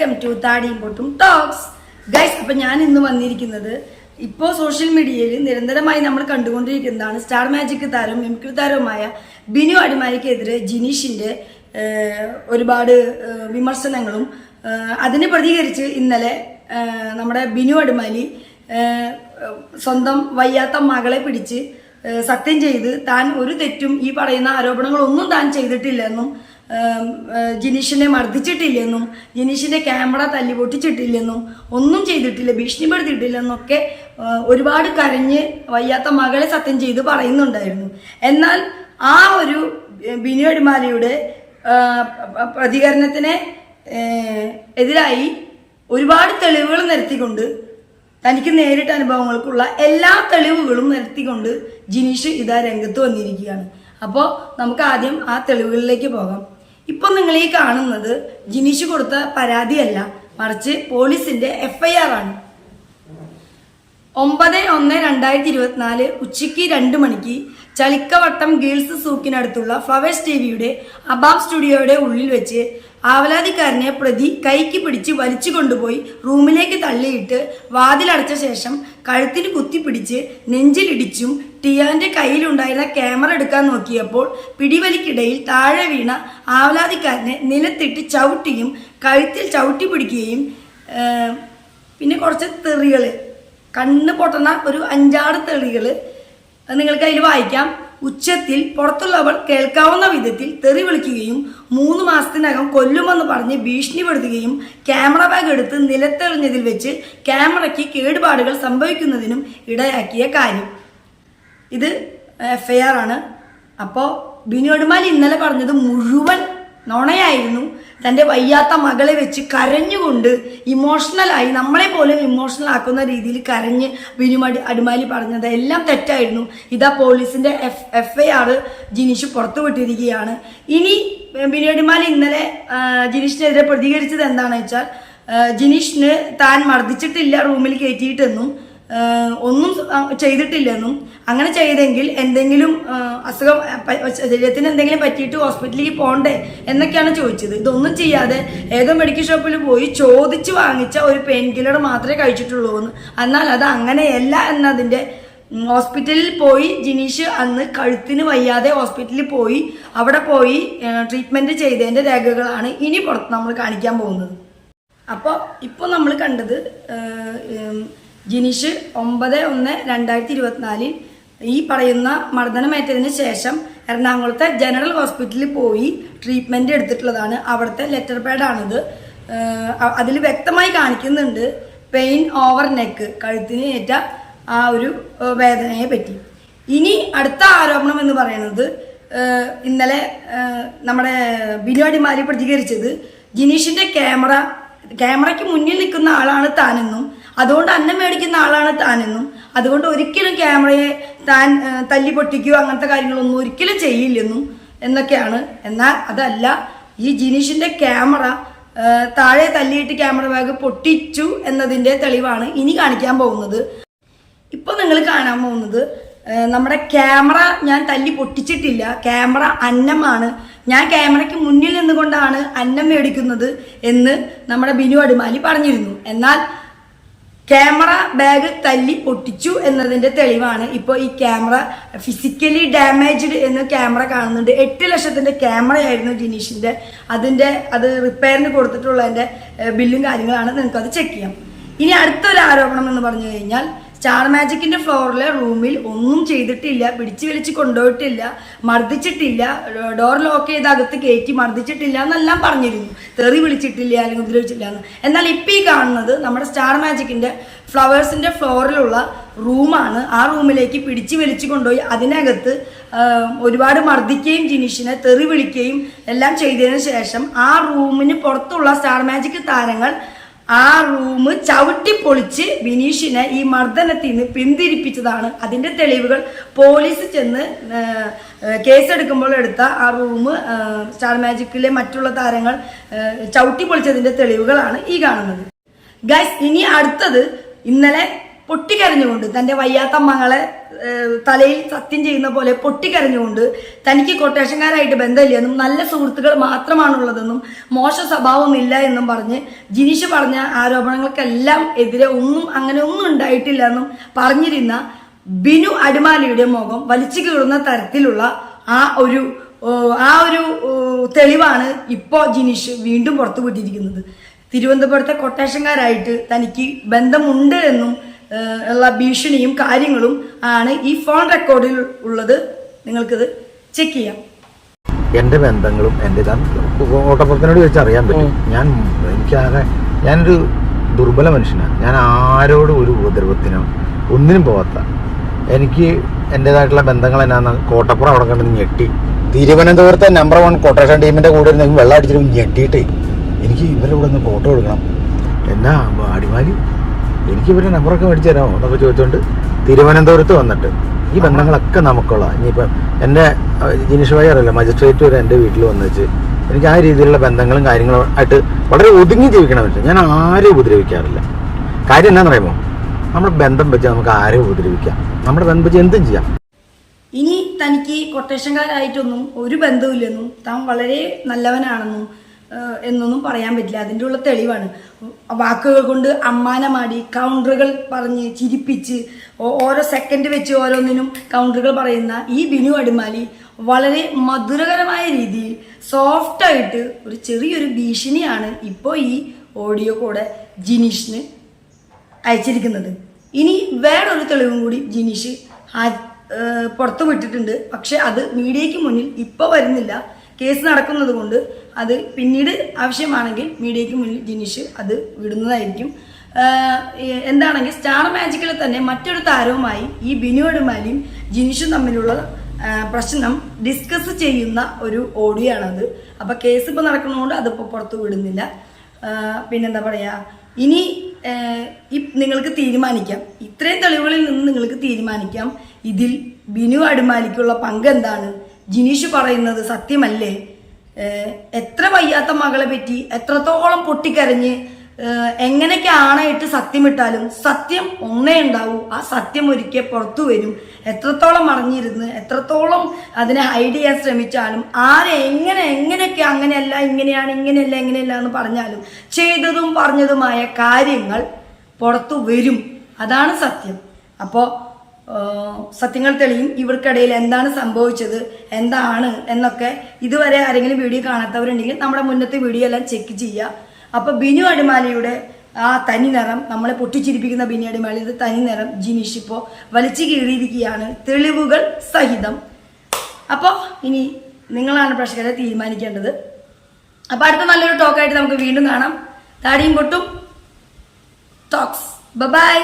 Welcome to താടിയും പൊട്ടും talks guys. അപ്പം ഞാൻ ഇന്ന് വന്നിരിക്കുന്നത് ഇപ്പോൾ സോഷ്യൽ മീഡിയയിൽ നിരന്തരമായി നമ്മൾ കണ്ടുകൊണ്ടിരിക്കുന്നതാണ് സ്റ്റാർ മാജിക് താരവും മിമിക്രി താരവുമായ ബിനു അടിമാലിക്കെതിരെ ജിനീഷിൻ്റെ ഒരുപാട് വിമർശനങ്ങളും അതിന് പ്രതികരിച്ച് ഇന്നലെ നമ്മുടെ ബിനു അടിമാലി സ്വന്തം വയ്യാത്ത മകളെ പിടിച്ച് സത്യം ചെയ്ത് താൻ ഒരു തെറ്റും ഈ പറയുന്ന ആരോപണങ്ങളൊന്നും താൻ ചെയ്തിട്ടില്ലെന്നും ജിനീഷിനെ മർദ്ദിച്ചിട്ടില്ലെന്നും ജിനീഷിന്റെ ക്യാമറ തല്ലി പൊട്ടിച്ചിട്ടില്ലെന്നും ഒന്നും ചെയ്തിട്ടില്ല, ഭീഷണിപ്പെടുത്തിയിട്ടില്ലെന്നൊക്കെ ഒരുപാട് കരഞ്ഞ് വയ്യാത്ത മകളെ സത്യം ചെയ്ത് പറയുന്നുണ്ടായിരുന്നു. എന്നാൽ ആ ഒരു ബിനു അടിമാലിയുടെ പ്രതികരണത്തിന് എതിരായി ഒരുപാട് തെളിവുകൾ നിരത്തിക്കൊണ്ട് തനിക്ക് നേരിട്ട അനുഭവങ്ങൾക്കുള്ള എല്ലാ തെളിവുകളും നിരത്തിക്കൊണ്ട് ജിനീഷ് ഇതാ രംഗത്ത് വന്നിരിക്കുകയാണ്. അപ്പോൾ നമുക്ക് ആദ്യം ആ തെളിവുകളിലേക്ക് പോകാം. ഇപ്പം നിങ്ങൾ ഈ കാണുന്നത് ജിനീഷ് കൊടുത്ത പരാതിയല്ല, മറിച്ച് പോലീസിന്റെ FIR ആണ്. 9/1/2024 ഉച്ചയ്ക്ക് 2 മണിക്ക് ചളിക്കവട്ടം ഗേൾസ് സൂക്കിനടുത്തുള്ള ഫ്ലവേഴ്സ് TVയുടെ അബാം സ്റ്റുഡിയോയുടെ ഉള്ളിൽ വെച്ച് ആവലാതിക്കാരനെ പ്രതി കൈക്ക് പിടിച്ച് വലിച്ചു കൊണ്ടുപോയി റൂമിലേക്ക് തള്ളിയിട്ട് വാതിലടച്ച ശേഷം കഴുത്തിന് കുത്തിപ്പിടിച്ച് നെഞ്ചിലിടിച്ചും ടിയാന്റെ കയ്യിലുണ്ടായിരുന്ന ക്യാമറ എടുക്കാൻ നോക്കിയപ്പോൾ പിടിവലിക്കിടയിൽ താഴെ വീണ ആവലാതിക്കാരനെ നിലത്തിട്ട് ചവിട്ടിയും കഴുത്തിൽ ചവിട്ടി പിടിക്കുകയും പിന്നെ കുറച്ച് തെറികൾ, കണ്ണ് പൊട്ടണ ഒരു 5-6 തെറികൾ നിങ്ങൾക്ക് അതിൽ വായിക്കാം. ഉച്ചത്തിൽ പുറത്തുള്ളവൾ കേൾക്കാവുന്ന വിധത്തിൽ തെറി വിളിക്കുകയും 3 മാസത്തിനകം കൊല്ലുമെന്ന് പറഞ്ഞ് ഭീഷണിപ്പെടുത്തുകയും ക്യാമറ ബാഗ് എടുത്ത് നിലത്തെറിഞ്ഞതിൽ വെച്ച് ക്യാമറയ്ക്ക് കേടുപാടുകൾ സംഭവിക്കുന്നതിനും ഇടയാക്കിയ കാര്യം. ഇത് FIR ആണ്. അപ്പോൾ ബിനു അടിമാലി ഇന്നലെ പറഞ്ഞത് മുഴുവൻ നുണയായിരുന്നു. തൻ്റെ വയ്യാത്ത മകളെ വെച്ച് കരഞ്ഞുകൊണ്ട് ഇമോഷണലായി, നമ്മളെ പോലും ഇമോഷണൽ ആക്കുന്ന രീതിയിൽ കരഞ്ഞ് ബിനു അടിമാലി പറഞ്ഞത് എല്ലാം തെറ്റായിരുന്നു. ഇതാ പോലീസിന്റെ FIR ജിനീഷ് പുറത്തുവിട്ടിരിക്കുകയാണ്. ഇനി ബിനു അടിമാലി ഇന്നലെ ജിനീഷിനെതിരെ പ്രതികരിച്ചത് എന്താണെന്ന് വെച്ചാൽ, ജിനീഷിന് താൻ മർദ്ദിച്ചിട്ടില്ല, റൂമിൽ കയറ്റിയിട്ടെന്നും ഒന്നും ചെയ്തിട്ടില്ലെന്നും, അങ്ങനെ ചെയ്തെങ്കിൽ എന്തെങ്കിലും അസുഖം ശരീരത്തിന് എന്തെങ്കിലും പറ്റിയിട്ട് ഹോസ്പിറ്റലിലേക്ക് പോകണ്ടേ എന്നൊക്കെയാണ് ചോദിച്ചത്. ഇതൊന്നും ചെയ്യാതെ ഏതോ മെഡിക്കൽ ഷോപ്പിൽ പോയി ചോദിച്ച് വാങ്ങിച്ച ഒരു പെയിൻ കില്ലർ മാത്രമേ കഴിച്ചിട്ടുള്ളൂ എന്ന്. എന്നാൽ അത് അങ്ങനെയല്ല എന്നതിൻ്റെ ഹോസ്പിറ്റലിൽ പോയി ജിനീഷ് അന്ന് കഴുത്തിന് വയ്യാതെ ഹോസ്പിറ്റലിൽ പോയി അവിടെ പോയി ട്രീറ്റ്മെൻറ്റ് ചെയ്തതിൻ്റെ രേഖകളാണ് ഇനി പുറത്ത് നമ്മൾ കാണിക്കാൻ പോകുന്നത്. അപ്പോൾ ഇപ്പോൾ നമ്മൾ കണ്ടത് ജിനീഷ് 9/1/2024 ഈ പറയുന്ന മർദ്ദനമേറ്റതിന് ശേഷം എറണാകുളത്തെ ജനറൽ ഹോസ്പിറ്റലിൽ പോയി ട്രീറ്റ്മെൻറ്റ് എടുത്തിട്ടുള്ളതാണ്. അവിടുത്തെ ലെറ്റർ പാഡാണിത്. അതിൽ വ്യക്തമായി കാണിക്കുന്നുണ്ട് പെയിൻ ഓവർ നെക്ക്, കഴുത്തിന് ഏറ്റ ആ ഒരു വേദനയെ പറ്റി. ഇനി അടുത്ത ആരോപണം എന്ന് പറയുന്നത്, ഇന്നലെ നമ്മുടെ ബിനു അടിമാലി പ്രതികരിച്ചത് ജിനീഷിൻ്റെ ക്യാമറയ്ക്ക് മുന്നിൽ നിൽക്കുന്ന ആളാണ് താനെന്നും, അതുകൊണ്ട് അന്നം മേടിക്കുന്ന ആളാണ് താനെന്നും, അതുകൊണ്ട് ഒരിക്കലും ക്യാമറയെ താൻ തല്ലി പൊട്ടിക്കുകയോ അങ്ങനത്തെ കാര്യങ്ങളൊന്നും ഒരിക്കലും ചെയ്യില്ലെന്നും എന്നൊക്കെയാണ്. എന്നാൽ അതല്ല, ഈ ജിനീഷിൻ്റെ ക്യാമറ താഴെ തല്ലിയിട്ട് ക്യാമറ ബാഗ് പൊട്ടിച്ചു എന്നതിൻ്റെ തെളിവാണ് ഇനി കാണിക്കാൻ പോകുന്നത്. ഇപ്പോൾ നിങ്ങൾ കാണാൻ പോകുന്നത് നമ്മുടെ ക്യാമറ ഞാൻ തല്ലി പൊട്ടിച്ചിട്ടില്ല, ക്യാമറ അന്നമാണ്, ഞാൻ ക്യാമറയ്ക്ക് മുന്നിൽ നിന്നുകൊണ്ടാണ് അന്നം മേടിക്കുന്നത് എന്ന് നമ്മുടെ ബിനു അടിമാലി പറഞ്ഞിരുന്നു. എന്നാൽ ക്യാമറ ബാഗ് തല്ലി പൊട്ടിച്ചു എന്നതിൻ്റെ തെളിവാണ് ഇപ്പോൾ ഈ ക്യാമറ ഫിസിക്കലി ഡാമേജ്ഡ് എന്ന് ക്യാമറ കാണുന്നുണ്ട്. 8 ലക്ഷത്തിൻ്റെ ക്യാമറയായിരുന്നു ജിനീഷിൻ്റെ. അത് റിപ്പയറിന് കൊടുത്തിട്ടുള്ളതിൻ്റെ ബില്ലും കാര്യങ്ങളാണ്, നിങ്ങൾക്കത് ചെക്ക് ചെയ്യാം. ഇനി അടുത്തൊരു ആരോപണം എന്ന് പറഞ്ഞു കഴിഞ്ഞാൽ, സ്റ്റാർ മാജിക്കിന്റെ ഫ്ലോറിലെ റൂമിൽ ഒന്നും ചെയ്തിട്ടില്ല, പിടിച്ചു വലിച്ച് കൊണ്ടുപോയിട്ടില്ല, മർദ്ദിച്ചിട്ടില്ല, ഡോർ ലോക്ക് ചെയ്ത് അകത്ത് കയറ്റി മർദ്ദിച്ചിട്ടില്ല എന്നെല്ലാം പറഞ്ഞിരുന്നു. തെറി വിളിച്ചിട്ടില്ല അല്ലെങ്കിൽ ഉപദ്രവിച്ചില്ല എന്ന്. എന്നാൽ ഇപ്പം ഈ കാണുന്നത് നമ്മുടെ സ്റ്റാർ മാജിക്കിന്റെ ഫ്ലവേഴ്സിന്റെ ഫ്ലോറിലുള്ള റൂമാണ്. ആ റൂമിലേക്ക് പിടിച്ചു വലിച്ചു കൊണ്ടുപോയി അതിനകത്ത് ഒരുപാട് മർദ്ദിക്കുകയും ജിനീഷിനെ തെറി വിളിക്കുകയും എല്ലാം ചെയ്തതിനു ശേഷം ആ റൂമിന് പുറത്തുള്ള സ്റ്റാർ മാജിക് താരങ്ങൾ ആ റൂം ചവിട്ടി പൊളിച്ച് ബിനീഷിനെ ഈ മർദ്ദനത്തിൽ നിന്ന് പിന്തിരിപ്പിച്ചതാണ്. അതിൻ്റെ തെളിവുകൾ പോലീസ് ചെന്ന് കേസെടുക്കുമ്പോൾ എടുത്ത ആ റൂം സ്റ്റാർ മാജിക്കിലെ മറ്റുള്ള താരങ്ങൾ ചവിട്ടി പൊളിച്ചതിൻ്റെ തെളിവുകളാണ് ഈ കാണുന്നത്. ഗൈസ്, ഇനി അടുത്തത് ഇന്നലെ പൊട്ടിക്കരഞ്ഞുകൊണ്ട് തൻ്റെ വയ്യാത്ത മകളെ തലയിൽ സത്യം ചെയ്യുന്ന പോലെ പൊട്ടിക്കരഞ്ഞുകൊണ്ട് തനിക്ക് കൊട്ടേഷൻകാരായിട്ട് ബന്ധമില്ലെന്നും നല്ല സുഹൃത്തുക്കൾ മാത്രമാണുള്ളതെന്നും മോശ സ്വഭാവമൊന്നുമില്ല എന്നും പറഞ്ഞ് ജിനീഷ് പറഞ്ഞ ആരോപണങ്ങൾക്കെല്ലാം എതിരെ അങ്ങനെ ഒന്നും ഉണ്ടായിട്ടില്ല എന്നും പറഞ്ഞിരുന്ന ബിനു അടിമാലിയുടെ മുഖം വലിച്ചു കീറുന്ന തരത്തിലുള്ള ആ ഒരു തെളിവാണ് ഇപ്പോൾ ജിനീഷ് വീണ്ടും പുറത്തു വിട്ടിരിക്കുന്നത്. തിരുവനന്തപുരത്തെ കൊട്ടേഷൻകാരായിട്ട് തനിക്ക് ബന്ധമുണ്ട് എന്നും ഉള്ള ഭീഷണിയും കാര്യങ്ങളും ആണ് ഈ ഫോൺ റെക്കോർഡിൽ ഉള്ളത്. നിങ്ങൾക്കിത് ചെക്ക് ചെയ്യാം. എൻ്റെ ബന്ധങ്ങളും എൻ്റെ ഓട്ടപ്പുറത്തിനോട് ചോദിച്ചാൽ അറിയാൻ പറ്റും. ഞാനൊരു ദുർബല മനുഷ്യനാണ്. ഞാൻ ആരോടും ഒരു ഉപദ്രവത്തിനോ ഒന്നിനും പോകാത്ത, എനിക്ക് എൻ്റെതായിട്ടുള്ള ബന്ധങ്ങൾ എന്നാന്ന് കോട്ടപ്പുറം അവിടെ കണ്ട് ഞെട്ടി. തിരുവനന്തപുരത്തെ നമ്പർ 1 കൊട്ടേഷൻ ടീമിൻ്റെ കൂടെ വെള്ളം അടിച്ചിട്ട് ഞെട്ടിയിട്ട് എനിക്ക് ഇവരുടെ കൂടെ ഒന്ന് ഫോട്ടോ എടുക്കണം. എന്നാ അടിമാലി എനിക്ക് ഇവരുടെ നമ്പറൊക്കെ മേടിച്ചു തരാമോ എന്നൊക്കെ ചോദിച്ചുകൊണ്ട് തിരുവനന്തപുരത്ത് വന്നിട്ട് ഈ ബന്ധങ്ങളൊക്കെ നമുക്കുള്ള. ഇനിയിപ്പം എൻ്റെ ജിനീഷ് ഭായി അറിയില്ല, മജിസ്ട്രേറ്റ് വരെ എൻ്റെ വീട്ടിൽ വന്നിച്ച് എനിക്ക് ആ രീതിയിലുള്ള ബന്ധങ്ങളും കാര്യങ്ങളും ആയിട്ട് വളരെ ഒതുങ്ങി ജീവിക്കണം പറ്റും. ഞാൻ ആരെയും ഉപദ്രവിക്കാറില്ല. കാര്യം എന്നാന്ന് പറയുമ്പോൾ നമ്മുടെ ബന്ധം വെച്ച് നമുക്ക് ആരെയും ഉപദ്രവിക്കാം, നമ്മുടെ ബന്ധം വെച്ച് എന്തും ചെയ്യാം. ഇനി തനിക്ക് കൊട്ടേഷൻകാരായിട്ടൊന്നും ഒരു ബന്ധവുമില്ലെന്നും താൻ വളരെ നല്ലവനാണെന്നും എന്നൊന്നും പറയാൻ പറ്റില്ല. അതിൻ്റെ ഉള്ള തെളിവാണ് വാക്കുകൾ കൊണ്ട് അമ്മാനമാടി കൗണ്ടറുകൾ പറഞ്ഞ് ചിരിപ്പിച്ച് ഓരോ സെക്കൻഡ് വെച്ച് ഓരോന്നിനും കൗണ്ടറുകൾ പറയുന്ന ഈ ബിനു അടിമാലി വളരെ മധുരകരമായ രീതിയിൽ സോഫ്റ്റായിട്ട് ഒരു ചെറിയൊരു ഭീഷണിയാണ് ഇപ്പോൾ ഈ ഓഡിയോ കൂടെ ജിനീഷിന് അയച്ചിരിക്കുന്നത്. ഇനി വേറൊരു തെളിവും കൂടി ജിനീഷ് പുറത്തു വിട്ടിട്ടുണ്ട്. പക്ഷെ അത് മീഡിയയ്ക്ക് മുന്നിൽ ഇപ്പോൾ വരുന്നില്ല. കേസ് നടക്കുന്നത് കൊണ്ട് അത് പിന്നീട് ആവശ്യമാണെങ്കിൽ മീഡിയയ്ക്ക് മുന്നിൽ ജിനീഷ് അത് വിടുന്നതായിരിക്കും. എന്താണെങ്കിൽ സ്റ്റാർ മാജിക്കിൽ തന്നെ മറ്റൊരു താരവുമായി ഈ ബിനു അടിമാലിയും ജിനീഷും തമ്മിലുള്ള പ്രശ്നം ഡിസ്കസ് ചെയ്യുന്ന ഒരു ഓഡിയോ ആണത്. അപ്പം കേസ് ഇപ്പോൾ നടക്കുന്നതുകൊണ്ട് അതിപ്പോൾ പുറത്തു വിടുന്നില്ല. പിന്നെന്താ പറയുക, ഇനി നിങ്ങൾക്ക് തീരുമാനിക്കാം, ഇത്രയും തെളിവുകളിൽ നിന്ന് നിങ്ങൾക്ക് തീരുമാനിക്കാം ഇതിൽ ബിനു അടിമാലിക്കുള്ള പങ്ക് എന്താണ്, ജിനീഷ് പറയുന്നത് സത്യമല്ലേ, എത്ര വയ്യാത്ത മകളെ പറ്റി എത്രത്തോളം പൊട്ടിക്കരഞ്ഞ് എങ്ങനെയൊക്കെ ആണയിട്ട് സത്യമിട്ടാലും സത്യം ഒന്നേ ഉണ്ടാവൂ. ആ സത്യം ഒരിക്കൽ പുറത്തു വരും. എത്രത്തോളം മറിഞ്ഞിരുന്ന് എത്രത്തോളം അതിനെ ഹൈഡ് ചെയ്യാൻ ശ്രമിച്ചാലും എങ്ങനെയൊക്കെ അങ്ങനെയല്ല ഇങ്ങനെയല്ല എന്ന് പറഞ്ഞാലും ചെയ്തതും പറഞ്ഞതുമായ കാര്യങ്ങൾ പുറത്തു വരും. അതാണ് സത്യം. അപ്പോൾ സത്യങ്ങൾ തെളിയും. ഇവർക്കിടയിൽ എന്താണ് സംഭവിച്ചത് എന്താണ് എന്നൊക്കെ ഇതുവരെ ആരെങ്കിലും വീഡിയോ കാണാത്തവരുണ്ടെങ്കിൽ നമ്മുടെ മുന്നത്തെ വീഡിയോ എല്ലാം ചെക്ക് ചെയ്യുക. അപ്പോൾ ബിനു അടിമാലിയുടെ ആ തനി നിറം, നമ്മളെ പൊട്ടിച്ചിരിപ്പിക്കുന്ന ബിനു അടിമാലിയുടെ തനി നിറം ജിനീഷ് ഇപ്പോൾ വലിച്ചു കീറിയിരിക്കുകയാണ് തെളിവുകൾ സഹിതം. അപ്പോൾ ഇനി നിങ്ങളാണ് പ്രേക്ഷകരെ തീരുമാനിക്കേണ്ടത്. അപ്പോൾ അടുത്ത നല്ലൊരു ടോക്കായിട്ട് നമുക്ക് വീണ്ടും കാണാം. താടിയും പൊട്ടും ടോക്സ്. ബൈ.